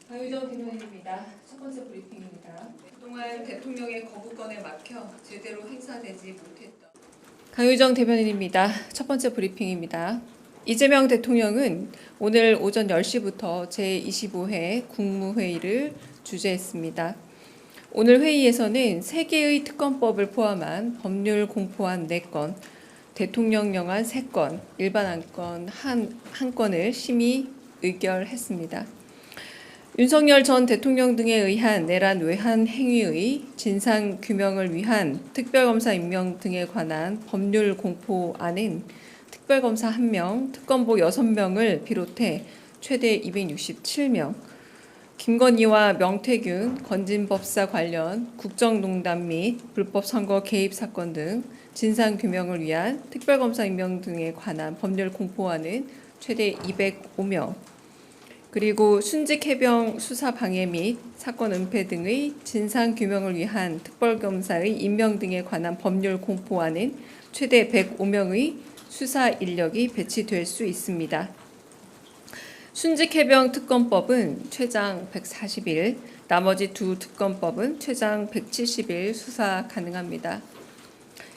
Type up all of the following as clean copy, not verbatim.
강유정 대변인입니다. 첫 번째 브리핑입니다. 그동안 대통령의 거부권에 막혀 제대로 행사되지 못했던 강유정 대변인입니다. 첫 번째 브리핑입니다. 이재명 대통령은 오늘 오전 10시부터 제25회 국무회의를 주재했습니다. 오늘 회의에서는 3개의 특검법을 포함한 법률 공포안 4건, 대통령령안 3건, 일반 안건 한 건을 심의 의결했습니다. 윤석열 전 대통령 등에 의한 내란 외환 행위의 진상 규명을 위한 특별검사 임명 등에 관한 법률 공포안은 특별검사 1명, 특검보 6명을 비롯해 최대 267명, 김건희와 명태균, 건진법사 관련 국정농단 및 불법 선거 개입 사건 등 진상 규명을 위한 특별검사 임명 등에 관한 법률 공포안은 최대 205명, 그리고 순직 해병 수사 방해 및 사건 은폐 등의 진상 규명을 위한 특별검사의 임명 등에 관한 법률 공포안은 최대 105명의 수사 인력이 배치될 수 있습니다. 순직 해병 특검법은 최장 140일, 나머지 두 특검법은 최장 170일 수사 가능합니다.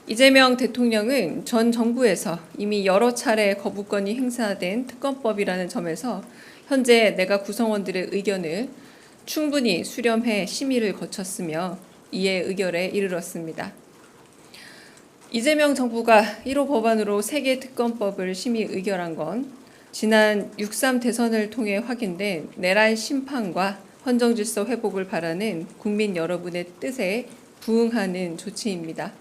이재명 대통령은 전 정부에서 이미 여러 차례 거부권이 행사된 특검법이라는 점에서 현재 내각 구성원들의 의견을 충분히 수렴해 심의를 거쳤으며 이에 의결에 이르렀습니다. 이재명 정부가 1호 법안으로 3개 특검법을 심의 의결한 건 지난 6.3 대선을 통해 확인된 내란 심판과 헌정질서 회복을 바라는 국민 여러분의 뜻에 부응하는 조치입니다.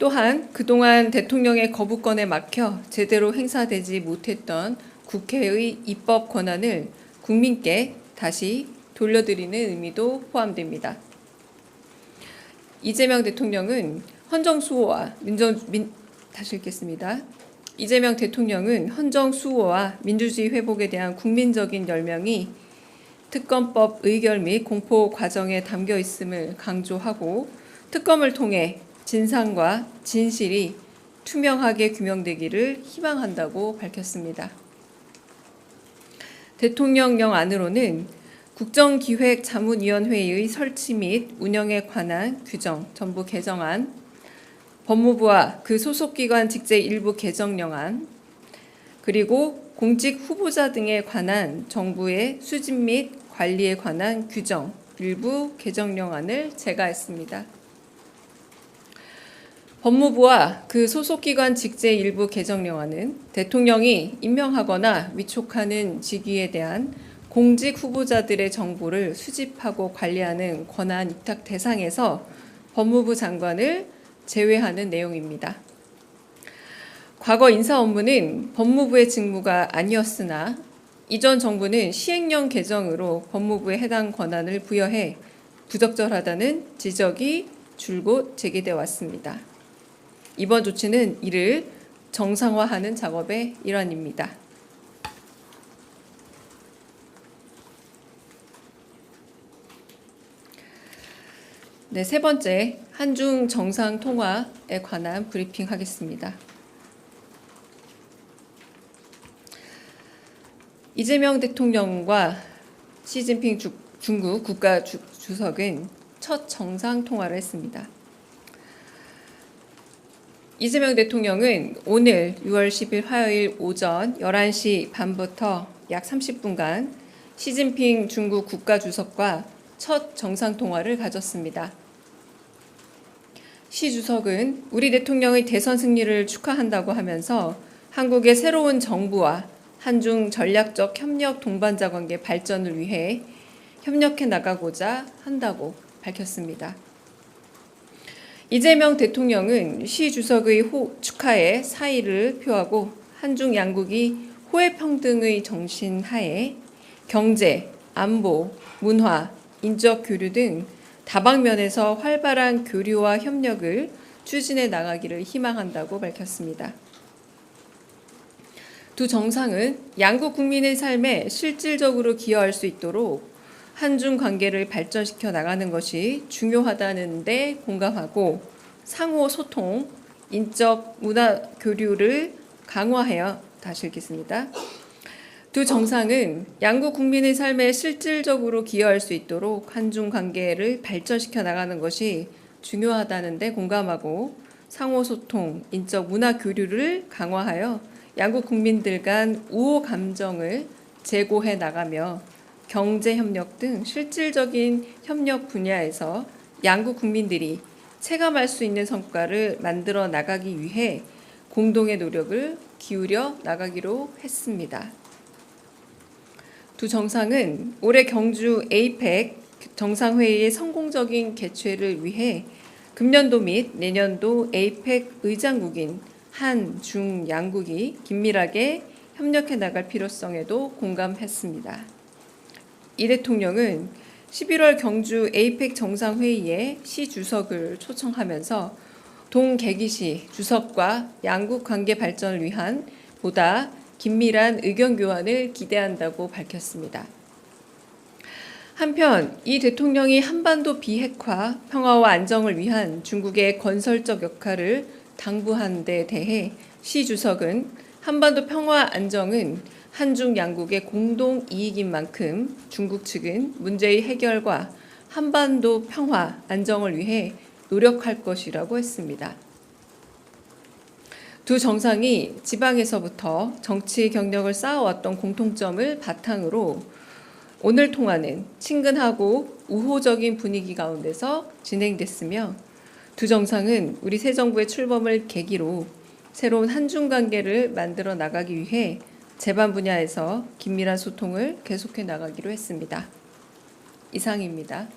또한 그동안 대통령의 거부권에 막혀 제대로 행사되지 못했던 국회의 입법 권한을 국민께 다시 돌려드리는 의미도 포함됩니다. 이재명 대통령은 이재명 대통령은 헌정 수호와 민주주의 회복에 대한 국민적인 열명이 특검법 의결 및 공포 과정에 담겨 있음을 강조하고 특검을 통해 진상과 진실이 투명하게 규명되기를 희망한다고 밝혔습니다. 대통령령안으로는 국정기획자문위원회의 설치 및 운영에 관한 규정 전부 개정안, 법무부와 그 소속기관 직제 일부 개정령안, 그리고 공직 후보자 등에 관한 정부의 수집 및 관리에 관한 규정 일부 개정령안을 제가했습니다. 법무부와 그 소속기관 직제 일부 개정령안은 대통령이 임명하거나 위촉하는 직위에 대한 공직 후보자들의 정보를 수집하고 관리하는 권한 위탁 대상에서 법무부 장관을 제외하는 내용입니다. 과거 인사 업무는 법무부의 직무가 아니었으나 이전 정부는 시행령 개정으로 법무부에 해당 권한을 부여해 부적절하다는 지적이 줄곧 제기돼 왔습니다. 이번 조치는 이를 정상화하는 작업의 일환입니다. 네, 세 번째, 한중 정상통화에 관한 브리핑 하겠습니다. 이재명 대통령과 시진핑 중국 국가주석은 첫 정상통화를 했습니다. 이재명 대통령은 오늘 6월 10일 화요일 오전 11시 반부터 약 30분간 시진핑 중국 국가주석과 첫 정상통화를 가졌습니다. 시 주석은 우리 대통령의 대선 승리를 축하한다고 하면서 한국의 새로운 정부와 한중 전략적 협력 동반자 관계 발전을 위해 협력해 나가고자 한다고 밝혔습니다. 이재명 대통령은 시 주석의 축하에 사의를 표하고 한중 양국이 호혜평등의 정신 하에 경제, 안보, 문화, 인적 교류 등 다방면에서 활발한 교류와 협력을 추진해 나가기를 희망한다고 밝혔습니다. 두 정상은 양국 국민의 삶에 실질적으로 기여할 수 있도록 한중 관계를 발전시켜 나가는 것이 중요하다는 데 공감하고 상호 소통, 인적 문화 교류를 강화하여 다시 읽겠습니다. 두 정상은 양국 국민의 삶에 실질적으로 기여할 수 있도록 한중 관계를 발전시켜 나가는 것이 중요하다는 데 공감하고 상호 소통, 인적 문화 교류를 강화하여 양국 국민들 간 우호 감정을 제고해 나가며 경제 협력 등 실질적인 협력 분야에서 양국 국민들이 체감할 수 있는 성과를 만들어 나가기 위해 공동의 노력을 기울여 나가기로 했습니다. 두 정상은 올해 경주 에이펙 정상회의의 성공적인 개최를 위해 금년도 및 내년도 에이펙 의장국인 한, 중, 양국이 긴밀하게 협력해 나갈 필요성에도 공감했습니다. 이 대통령은 11월 경주 에이펙 정상회의에 시 주석을 초청하면서 동계기시 주석과 양국 관계 발전을 위한 보다 긴밀한 의견 교환을 기대한다고 밝혔습니다. 한편 이 대통령이 한반도 비핵화, 평화와 안정을 위한 중국의 건설적 역할을 당부한 데 대해 시 주석은 한반도 평화 안정은 한중 양국의 공동 이익인 만큼 중국 측은 문제의 해결과 한반도 평화 안정을 위해 노력할 것이라고 했습니다. 두 정상이 지방에서부터 정치 경력을 쌓아왔던 공통점을 바탕으로 오늘 통화는 친근하고 우호적인 분위기 가운데서 진행됐으며 두 정상은 우리 새 정부의 출범을 계기로 새로운 한중 관계를 만들어 나가기 위해 제반 분야에서 긴밀한 소통을 계속해 나가기로 했습니다. 이상입니다.